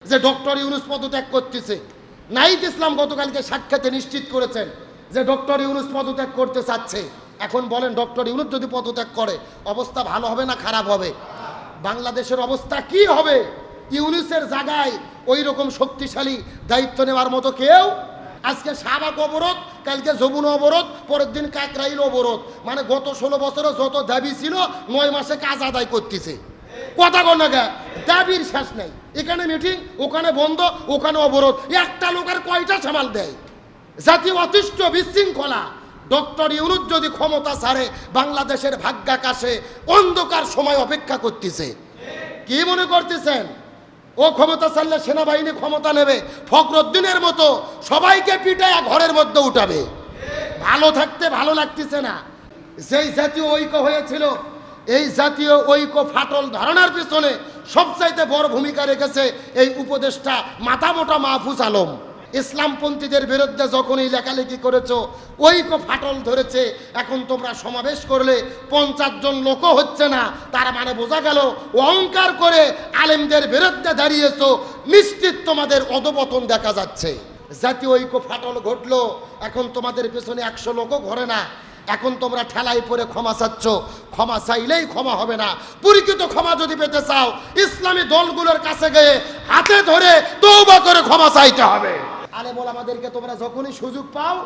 যে ডক্টর ইউনূস পদত্যাগ করতেছে। নাহিদ ইসলাম গতকালকে সাক্ষাতে নিশ্চিত করেছেন যে ডক্টর ইউনূস পদত্যাগ করতে চাচ্ছে। এখন বলেন ডক্টর ইউনূস যদি পদত্যাগ করে অবস্থা ভালো হবে না খারাপ হবে? বাংলাদেশের অবস্থা কি হবে? ইউনূসের জায়গায় ওই রকম শক্তিশালী দায়িত্ব নেওয়ার মতো কেউ? আজকে শাহবাগ অবরোধ, কালকে যমুনা অবরোধ, পরের দিন কাকরাইল অবরোধ। মানে গত 16 বছরে যত দাবি ছিল 9 মাসে কাজ আদায় করতেছে। কথা কন না, দাবির শেষ নেই। এখানে মিটিং, ওখানে বন্ধ, ওখানে অবরোধ। একটা লোকের কয়টা সামাল দেয়? জাতীয় অতিষ্ঠ বিশৃঙ্খলা। ডক্টর ইউনূস যদি ক্ষমতা ছাড়ে বাংলাদেশের ভাগ্যাকাশে অন্ধকার সময় অপেক্ষা করতেছে। কি মনে করতেছেন ও ক্ষমতা ছাড়লে সেনাবাহিনী ক্ষমতা নেবে, ফখরুদ্দিনের মতো সবাইকে পিটায় ঘরের মধ্যে উঠাবে? ভালো থাকতে ভালো লাগতেছে না। যেই জাতীয় ঐক্য হয়েছিল, এই জাতীয় ঐক্য ফাটল ধারণার পিছনে সবচাইতে বড় ভূমিকা রেখেছে এই উপদেষ্টা মাথা মোটা মাহফুজ আলম। ইসলামপন্থীদের বিরুদ্ধে যখনই লেখালেখি করেছো ঐক্য ফাটল ধরেছে। এখন তোমরা সমাবেশ করলে 50 জন লোকও হচ্ছে না, তার মানে বোঝা গেল অহংকার করে আলেমদের বিরুদ্ধে দাঁড়িয়েছো, নিশ্চিত তোমাদের অধপতন দেখা যাচ্ছে। জাতীয় ঐক্য ফাটল ঘটলো, এখন তোমাদের পেছনে 100 লোকও ঘরে না। এখন তোমরা ঠেলাই পরে ক্ষমা চাচ্ছ, ক্ষমা চাইলেই ক্ষমা হবে না। পরিচিত ক্ষমা যদি পেতে চাও ইসলামী দলগুলোর কাছে গিয়ে হাতে ধরে তওবা করে ক্ষমা চাইতে হবে। আলেম ওলামাদেরকে তোমরা যখনই সুযোগ পাও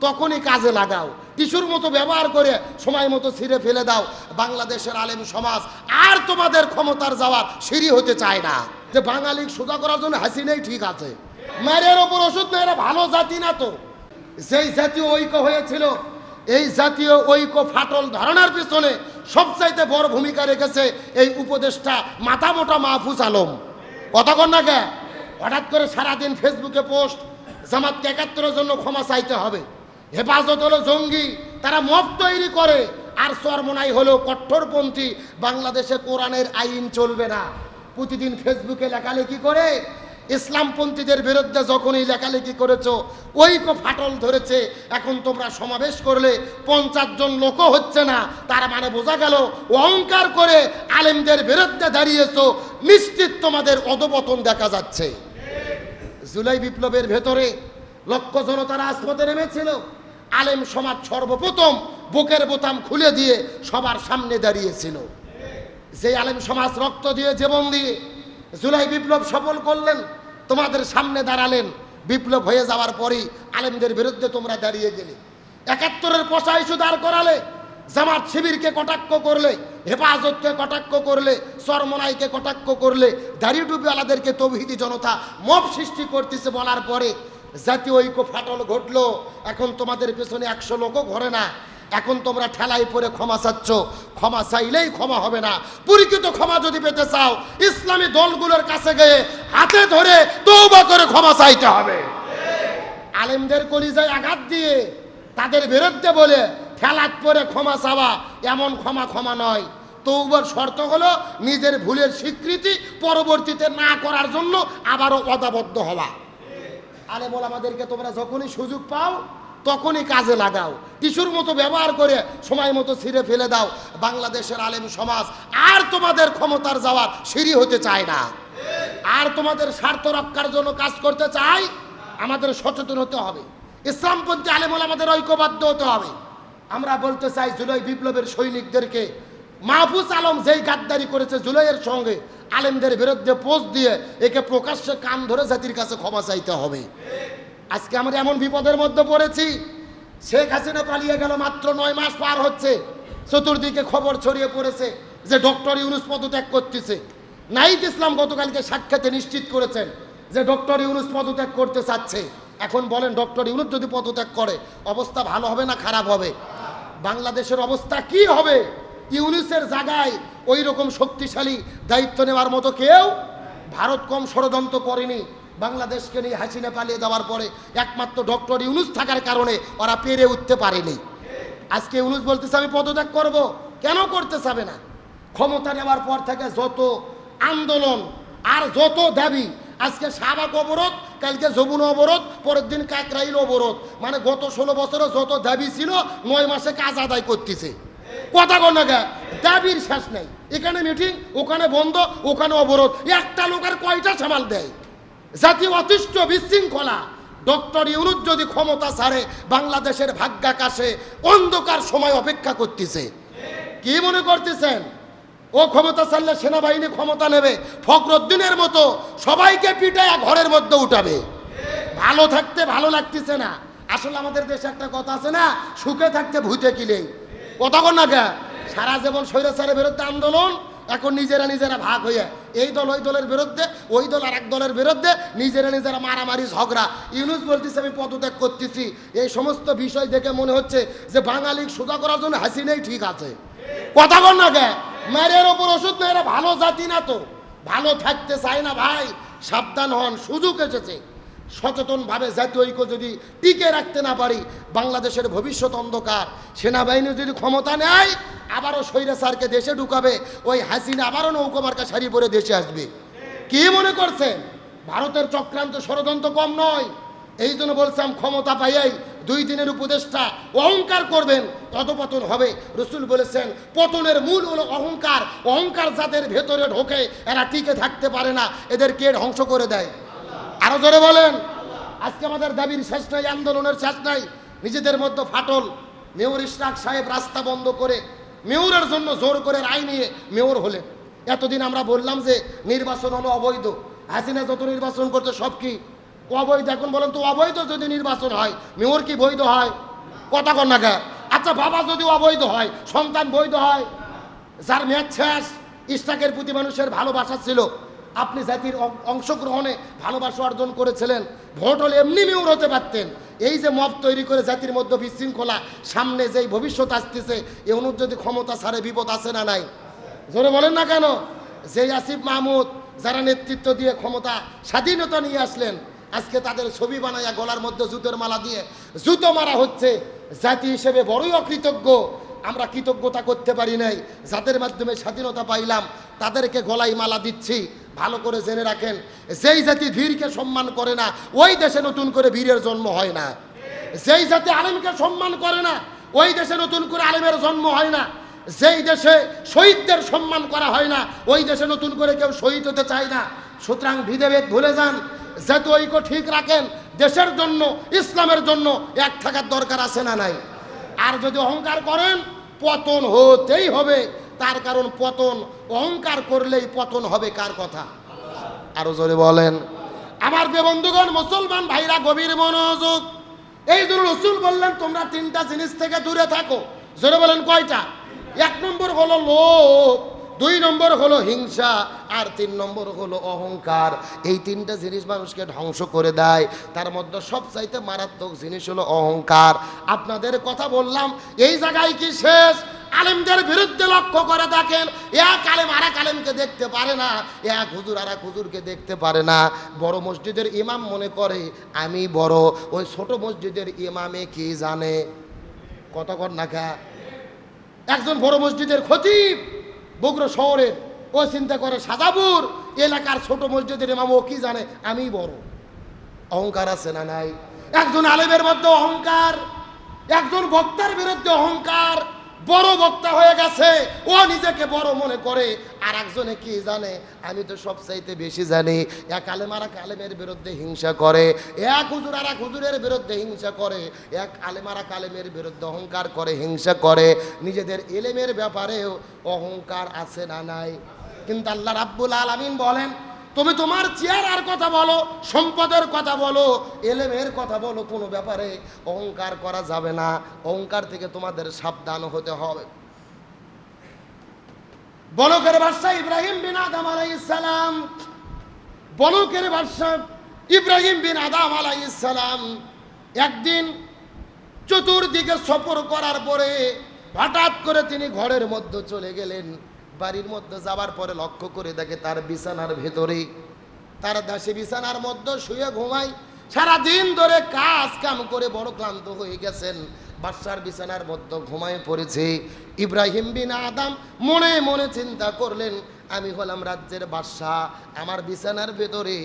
তখনই কাজে লাগাও, টিস্যুর মতো ব্যবহার করে সময় মতো ছিঁড়ে ফেলে দাও। বাংলাদেশের আলেম সমাজ আর তোমাদের ক্ষমতার যাওয়ার সিঁড়ি হতে চায় না। যে বাঙালি সোজা করার জন্য হাসিনাই ঠিক আছে, মায়ের ওপর ওষুধ না, এরা ভালো জাতি না তো। যেই জাতীয় ঐক্য হয়েছিল, এই জাতীয় ঐক্য ফাটল ধারণার পিছনে সবচাইতে বড় ভূমিকা রেখেছে এই উপদেষ্টা মাথা মোটা মাহফুজ আলম। কথা কন না কে? হঠাৎ করে সারাদিন ফেসবুকে পোস্ট, জামাতকে 71-এর জন্য ক্ষমা চাইতে হবে, হেফাজত হলো জঙ্গি, তারা মব তৈরি করে, আর চরমনাই হলো কঠোরপন্থী, বাংলাদেশে কোরআনের আইন চলবে না। প্রতিদিন ফেসবুকে লেখালেখি করে ইসলামপন্থীদের বিরুদ্ধে যখনই লেখালেখি করেছো ঐক্য ফাটল ধরেছে। এখন তোমরা সমাবেশ করলে 50 জন লোকও হচ্ছে না, তার মানে বোঝা গেল অহংকার করে আলেমদের বিরুদ্ধে দাঁড়িয়েছো, নিশ্চিত তোমাদের অধপতন দেখা যাচ্ছে। জুলাই বিপ্লবের ভেতরে লক্ষ জনতা রাজপথে নেমেছিল, আলেম সমাজ সর্বপ্রথম বুকের বোতাম খুলে দিয়ে সবার সামনে দাঁড়িয়েছিল। যে আলেম সমাজ রক্ত দিয়ে জীবন দিয়ে জুলাই বিপ্লব সফল করলেন, তোমাদের সামনে দাঁড়ালেন, বিপ্লব হয়ে যাওয়ার পরেই আলেমদের বিরুদ্ধে তোমরা দাঁড়িয়ে গেলে। 71-এর পশা ইস্যু দাঁড় করালে, জামাত শিবিরকে কটাক্ষ করলে, হেফাজতকে কটাক্ষ করলে, চরমনাইকে কটাক্ষ করলে, দাড়ি টুপিওয়ালাদেরকে তৌহিদি জনতা মব সৃষ্টি করতেছে বলার পরে জাতীয় ঐক্য ফাটল ঘটলো। এখন তোমাদের পেছনে 100 লোকও ঘরে না। এখন তোমরা ঠেলাই পরে ক্ষমা চাচ্ছ, ক্ষমা চাইলেই ক্ষমা হবে না। পরিচিত ক্ষমা যদি পেতে চাও ইসলামী দলগুলোর কাছে গিয়ে হাতে ধরে তওবা করে ক্ষমা চাইতে হবে। আলেমদের কলিজায় আঘাত দিয়ে তাদের বিরুদ্ধে বলে ঠেলাত পরে ক্ষমা চাওয়া এমন ক্ষমা নয়। তওবার শর্ত হলো নিজের ভুলের স্বীকৃতি পরবর্তীতে না করার জন্য আবারও ওয়াদাবদ্ধ হওয়া। আলেম ওলামাদেরকে তোমরা যখনই সুযোগ পাও তখনই কাজে লাগাও, টিস্যুর মতো ব্যবহার করে সময় মতো ছিঁড়ে ফেলে দাও। বাংলাদেশের আলেম সমাজ আর তোমাদের ক্ষমতার যাওয়ার সিঁড়ি হতে চায় না, আর তোমাদের স্বার্থ রক্ষার জন্য কাজ করতে চাই। আমাদের সচেতন হতে হবে, ইসলামপন্থী আলেম ওলামাদের ঐক্যবদ্ধ হতে হবে। আমরা বলতে চাই জুলাই বিপ্লবের সৈনিকদেরকে, মাহফুজ আলম যেই গাদ্দারি করেছে জুলাইয়ের সঙ্গে আলেমদের বিরুদ্ধে পোস্ট দিয়ে একে প্রকাশ্যে কান ধরে জাতির কাছে ক্ষমা চাইতে হবে। আজকে আমরা এমন বিপদের মধ্যে পড়েছি, শেখ হাসিনা পালিয়ে গেল, মাত্র 9 মাস পার হচ্ছে, চতুর্দিকে খবর ছড়িয়ে পড়েছে যে ডক্টর ইউনূস পদত্যাগ করতেছে। নাহিদ ইসলাম গতকালকে সাক্ষাতে নিশ্চিত করেছেন যে ডক্টর ইউনূস পদত্যাগ করতে চাচ্ছে। এখন বলেন ডক্টর ইউনূস যদি পদত্যাগ করে অবস্থা ভালো হবে না খারাপ হবে? বাংলাদেশের অবস্থা কি হবে? ইউনূসের জায়গায় ওই রকম শক্তিশালী দায়িত্ব নেওয়ার মতো কেউ? ভারত কম ষড়যন্ত্র করেনি বাংলাদেশকে নিয়ে। হাসিনা পালিয়ে যাওয়ার পরে একমাত্র ডক্টর ইউনূস থাকার কারণে ওরা পেরে উঠতে পারেনি। আজকে ইউনূস বলতেছে আমি পদত্যাগ করব, কেন করতে চাবে না? ক্ষমতা নেওয়ার পর থেকে যত আন্দোলন আর যত দাবি, আজকে শাহবাগ অবরোধ, কালকে যমুনা অবরোধ, পরের দিন কাকরাইল অবরোধ, মানে গত 16 বছরে যত দাবি ছিল 9 মাসে কাজ আদায় করতেছে। কথা কন না, দাবির শেষ নেই। এখানে মিটিং, ওখানে বন্ধ, ওখানে অবরোধ। একটা লোকের কয়টা সামাল দেয়? জাতি অতিষ্ঠ বিশৃঙ্খলা। ডক্টর ইউনূস যদি ক্ষমতা ছাড়ে বাংলাদেশের ভাগ্যাকাশে অন্ধকার সময় অপেক্ষা করতেছে। কি মনে করতেছেন ও ক্ষমতা ছাড়লে সেনাবাহিনী ক্ষমতা নেবে, ফখরুদ্দিনের মতো সবাইকে পিটায় ঘরের মধ্যে উঠাবে? ভালো থাকতে ভালো লাগতেছে না। আসলে আমাদের দেশে একটা কথা আছে না, সুখে থাকতে ভূতে কিলেই। কথা কন না কে? সারা জীবন স্বৈরাচারের বিরুদ্ধে আন্দোলন, এখন নিজেরা ভাগ হয়ে এই দল ওই দলের বিরুদ্ধে, ওই দল আর এক দলের বিরুদ্ধে, নিজেরা মারামারি ঝগড়া। ইউনূস বলতেছে আমি পদত্যাগ করতেছি। এই সমস্ত বিষয় দেখে মনে হচ্ছে যে বাঙালি সোজা করার জন্য হাসিনাই ঠিক আছে। কথা কন না কে? মারের ওপর ওষুধ না, এরা ভালো জাতি না তো, ভালো থাকতে চায় না ভাই। সাবধান হন, সুযোগ এসেছে। সচেতনভাবে জাতীয় ঐক্য যদি টিকে রাখতে না পারি, বাংলাদেশের ভবিষ্যৎ অন্ধকার। সেনাবাহিনী যদি ক্ষমতা নেয়, আবারও স্বৈরাচারকে দেশে ঢুকাবে, ওই হাসিনা আবারও নৌকোমার্কা শাড়ি পরে দেশে আসবে। কি মনে করছেন ভারতের চক্রান্ত ষড়যন্ত্র কম নয়? এই জন্য বলছিলাম ক্ষমতা পাইয়াই 2 দিনের উপদেষ্টা অহংকার করবেন, অধপতন হবে। রসুল বলেছেন পতনের মূল হলো অহংকার। অহংকার যাদের ভেতরে ঢোকে এরা টিকে থাকতে পারে না, এদের কে ধ্বংস করে দেয়। আরো জোরে বলেন। আজকে আমাদের দাবির শেষ নাই, আন্দোলনের শেষ নাই। নিজেদের মধ্যে ফাটল। মেয়র ইশরাক সাহেব রাস্তা বন্ধ করে মেয়রের জন্য জোর করে রায় নিয়ে মেয়র হলেন। এতদিন আমরা বললাম যে নির্বাচন হলো অবৈধ, হাসিনা যত নির্বাচন করতে সব কি অবৈধ। এখন বলেন তো অবৈধ যদি নির্বাচন হয় মেয়র কি বৈধ হয়? কথা কন না কে? আচ্ছা বাবা যদি অবৈধ হয় সন্তান বৈধ হয়? যার মেয়াদ শেষ, ইশরাকের প্রতি মানুষের ভালোবাসা ছিল, আপনি জাতির অংশগ্রহণে ভালোবাসা অর্জন করেছিলেন, ভোট হলে এমনি মেয়র হতে পারতেন। এই যে মব তৈরি করে জাতির মধ্যে বিশৃঙ্খলা, সামনে যেই ভবিষ্যৎ আসতেছে, এ অনুযায়ী যদি ক্ষমতা ছাড়ে বিপদ আছে না নাই? জোরে বলেন না কেন? যেই আসিফ মাহমুদ যারা নেতৃত্ব দিয়ে ক্ষমতা স্বাধীনতা নিয়ে আসলেন, আজকে তাদের ছবি বানাইয়া গলার মধ্যে জুতোর মালা দিয়ে জুতো মারা হচ্ছে। জাতি হিসেবে বড়ই অকৃতজ্ঞ। আমরা কৃতজ্ঞতা করতে পারি নাই। যাদের মাধ্যমে স্বাধীনতা পাইলাম তাদেরকে গলায় মালা দিচ্ছি। ভালো করে জেনে রাখেন, যেই জাতি বীরকে সম্মান করে না ওই দেশে নতুন করে বীরের জন্ম হয় না। যেই জাতি আলেমকে সম্মান করে না ওই দেশে নতুন করে আলেমের জন্ম হয় না। যেই দেশে শহীদদের সম্মান করা হয় না ওই দেশে নতুন করে কেউ শহীদ হতে চায় না। সুতরাং বিধেভেদ ভুলে যান, জাতীয় ঐক্য ঠিক রাখেন। দেশের জন্য, ইসলামের জন্য এক থাকার দরকার আছে না নাই? আর যদি অহংকার করেন পতন হতেই হবে। তার কারণ পতন অহংকার করলেই পতন হবে। কার কথা? আরো জোরে বলেন। আমার যে বন্ধুগণ মুসলমান ভাইরা গভীর মনোযোগ। এই জন্য রসুল বললেন তোমরা 3টা জিনিস থেকে দূরে থাকো। জোরে বলেন কয়টা? 1 নম্বর হলো লোভ, 2 নম্বর হলো হিংসা, আর 3 নম্বর হলো অহংকার। এই 3টা জিনিস মানুষকে ধ্বংস করে দেয়। তার মধ্যে সবচাইতে মারাত্মক জিনিস হলো অহংকার। আপনাদের কথা বললাম, এই জায়গায় কি শেষ? আলেমদের বিরুদ্ধে লক্ষ্য করে দেখেন, এক আলেম আর এক আলেমকে দেখতে পারে না, এক হুজুর আর এক হুজুরকে দেখতে পারে না। বড় মসজিদের ইমাম মনে করে আমি বড়, ওই ছোট মসজিদের ইমামে কি জানে? কথা কর না খা? একজন বড় মসজিদের খতিব বগুড়া শহরের, ও চিন্তা করে সাজাপুর এলাকার ছোট মসজিদের ইমাম ও কি জানে? আমি বড়। অহংকার আছে না নাই? একজন আলেমের মধ্যে অহংকার, একজন বক্তার বিরুদ্ধে অহংকার। বড় বক্তা হয়ে গেছে, ও নিজেকে বড় মনে করে। আর একজনে কি জানে? আমি তো সবচাইতে বেশি জানি। এক আলেম আর এক আলেমের বিরুদ্ধে হিংসা করে, এক হুজুর আর এক হুজুরের বিরুদ্ধে হিংসা করে, এক আলেম আর এক আলেমের বিরুদ্ধে অহংকার করে, হিংসা করে। নিজেদের এলেমের ব্যাপারেও অহংকার আছে না নাই? কিন্তু আল্লাহ রাব্বুল আলামিন বলেন তুমি তোমার চেহারার কথা বলো, সম্পদের কথা বলো, এলেমের কথা বলো, কোনো ব্যাপারে অহংকার করা যাবে না। অহংকার থেকে তোমাদের সাবধান হতে হবে। বলকের বাদশা ইব্রাহিম বিন আদম আলাইহিস সালাম, বলকের বাদশা ইব্রাহিম বিন আদম আলাইহিস সালাম একদিন চতুর্দিকে সফর করার পরে হঠাৎ করে তিনি ঘরের মধ্যে চলে গেলেন। বাড়ির মধ্যে যাবার পরে লক্ষ্য করে দেখে তার বিছানার ভেতরে তার দাসী বিছানার মধ্যে শুয়ে ঘুমায়। সারাদিন ধরে কাজ কাম করে বড় ক্লান্ত হয়ে গেছেন, বাদশার বিছানার মধ্যে ঘুমায় পড়েছে। ইব্রাহিম বিন আদম মনে মনে চিন্তা করলেন আমি হলাম রাজ্যের বাদশা, আমার বিছানার ভেতরে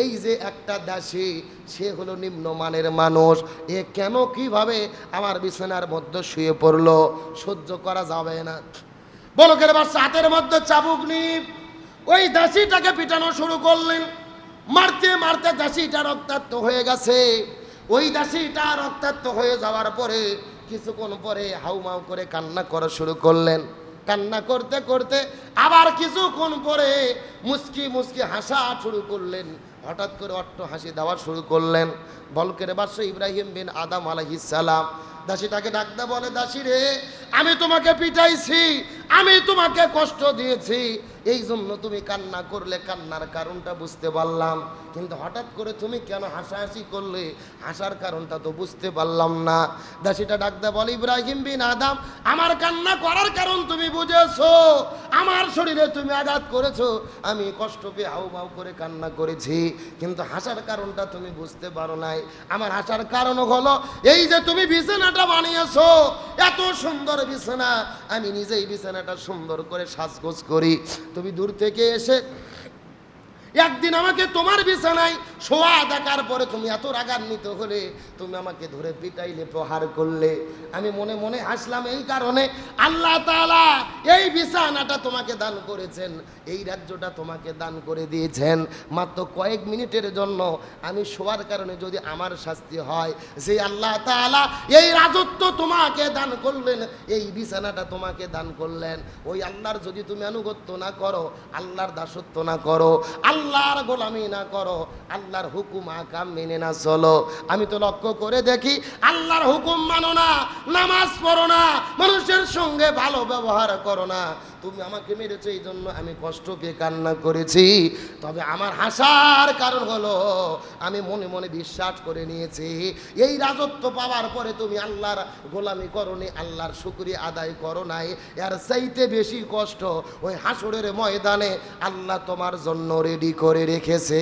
এই যে একটা দাসী, সে হলো নিম্নমানের মানুষ, এ কেন কিভাবে আমার বিছানার মধ্যে শুয়ে পড়লো? সহ্য করা যাবে না। বলকের বাদশা হাতের মধ্যে চাবুক নিয়ে ওই দাসীটাকে পিটানো শুরু করলেন। মারতে মারতে দাসীটা রক্তাক্ত হয়ে গেছে। ওই দাসীটা রক্তাক্ত হয়ে যাওয়ার পরে কিছুক্ষণ পরে হাউমাউ করে কান্না করা শুরু করলেন। কান্না করতে করতে আবার কিছুক্ষণ পরে মুস্কি মুস্কি হাসা শুরু করলেন। হঠাৎ করে অট্ট হাসি দেওয়া শুরু করলেন। বলকের বাদশা ইব্রাহিম বিন আদম আলাইহিস সালাম দাসীটাকে ডাকতে বলে, দাসী রে, আমি তোমাকে পিটাইছি, আমি তোমাকে কষ্ট দিয়েছি, এই জন্য তুমি কান্না করলে, কান্নার কারণটা বুঝতে পারলাম, কিন্তু হঠাৎ করে তুমি কেন হাসাহাসি করলে, হাসার কারণটা তো বুঝতে পারলাম না। দাসীটা ডাকতে বলে, ইব্রাহিম বিন আদম, আমার কান্না করার কারণ তুমি বুঝেছো, আমার শরীরে তুমি আঘাত করেছো, আমি কষ্ট পেয়ে হাউমাউ করে কান্না করেছি, কিন্তু হাসার কারণটা তুমি বুঝতে পারো নাই। আমার হাসার কারণ হলো এই যে তুমি বিছানাটা বানিয়েছো, এত সুন্দর বিছানা, আমি নিজেই বিছানাটা সুন্দর করে সাজগোজ করি, তুমি দূর থেকে এসে একদিন আমাকে তোমার বিছানায় শোয়া দেখার পরে তুমি এত রাগান্বিত হলে, তুমি আমাকে ধরে পিটাইলে, প্রহার করলে। আমি মনে মনে হাসলাম, এই কারণে আল্লাহ তাআলা এই বিছানাটা তোমাকে দান করেছেন, এই রাজ্যটা তোমাকে দান করে দিয়েছেন মাত্র কয়েক মিনিটের জন্য। আমি শোয়ার কারণে যদি আমার শাস্তি হয়, যে আল্লাহ তাআলা এই রাজত্ব তোমাকে দান করলেন, এই বিছানাটা তোমাকে দান করলেন, ওই আল্লাহর যদি তুমি আনুগত্য না করো, আল্লাহর দাসত্ব না করো, আল্লাহর গোলামি না করো, আল্লাহর হুকুম আকাম মেনে না চলো, আমি তো লক্ষ্য করে দেখি আল্লাহর হুকুম মানো না, নামাজ পড়ো না, মানুষের সঙ্গে ভালো ব্যবহার করো না, তুমি আমাকে মেরেছো, এই জন্য আমি কষ্ট পেয়ে কান্না করেছি। তবে আমার হাসার কারণ হলো আমি মনে মনে বিশ্বাস করে নিয়েছি, এই রাজত্ব পাওয়ার পরে তুমি আল্লাহর গোলামি করো নি, আল্লাহর শুকরিয়া আদায় করো নাই, এর চাইতে বেশি কষ্ট ওই হাসরের ময়দানে আল্লাহ তোমার জন্য রেডি করে রেখেছে।